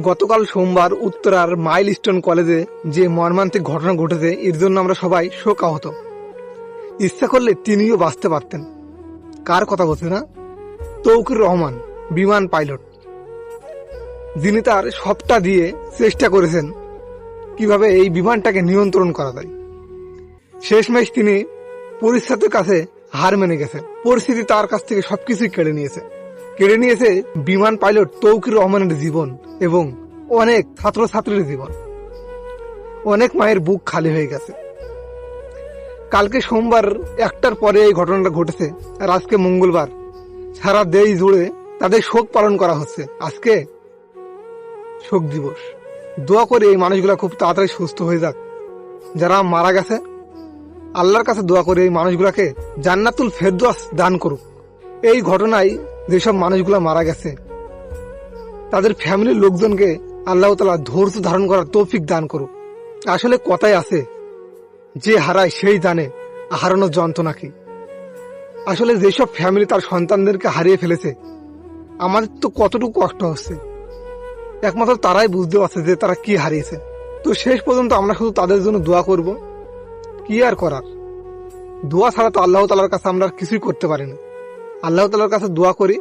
গতকাল সোমবার উত্তরার মাইলস্টোন কলেজে যে মর্মান্তিক ঘটনা ঘটেছে এর জন্য আমরা সবাই শোকাহত। ইচ্ছা করলে তিনিও বাঁচতে পারতেন। কার কথা বলছে না? তৌকির রহমান, বিমান পাইলট, যিনি তার সবটা দিয়ে চেষ্টা করেছেন কিভাবে এই বিমানটাকে নিয়ন্ত্রণ করা যায়। শেষমেশ তিনি পরিস্থিতির কাছে হার মেনে গেছেন। পরিস্থিতি তার কাছ থেকে সবকিছুই কেড়ে নিয়েছে বিমান পাইলট তৌকির রহমানের জীবন এবং অনেক ছাত্রছাত্রীর জীবন। অনেক মায়ের বুক খালি হয়ে গেছে। কালকে সোমবার 1টার পরে এই ঘটনাটা ঘটেছে, আর আজকে মঙ্গলবার সারা দেশ জুড়ে তাদের শোক পালন করা হচ্ছে। আজকে শোক দিবস। দোয়া করে এই মানুষগুলা খুব তাড়াতাড়ি সুস্থ হয়ে যাক। যারা মারা গেছে, আল্লাহর কাছে দোয়া করে এই মানুষগুলাকে জান্নাতুল ফেরদৌস দান করুক। এই ঘটনায় যেসব মানুষগুলা মারা গেছে তাদের ফ্যামিলির লোকজনকে আল্লাহ তাআলা ধৈর্য ধারণ করার তৌফিক দান করুক। আসলে কথাই আছে, যে হারায় সেই জানে হারানোর যন্ত্রণা কি। আসলে যেসব ফ্যামিলি তার সন্তানদেরকে হারিয়ে ফেলেছে, আমাদের তো কতটুকু কষ্ট হচ্ছে, একমাত্র তারাই বুঝতে পারছে যে তারা কি হারিয়েছে। তো শেষ পর্যন্ত আমরা শুধু তাদের জন্য দোয়া করব। কি আর করার, দোয়া ছাড়া তো আল্লাহ তাআলার কাছে আমরা কিছুই করতে পারি না। আল্লাহ তাআলার কাছে দোয়া করি,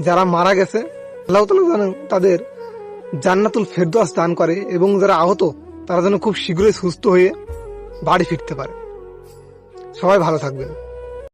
যারা মারা গেছে আল্লাহ তাআলা যেন তাদের জান্নাতুল ফেরদৌস দান করে এবং যারা আহত তারা যেন খুব শীঘ্রই সুস্থ হয়ে বাড়ি ফিরতে পারে। সবাই ভালো থাকবেন।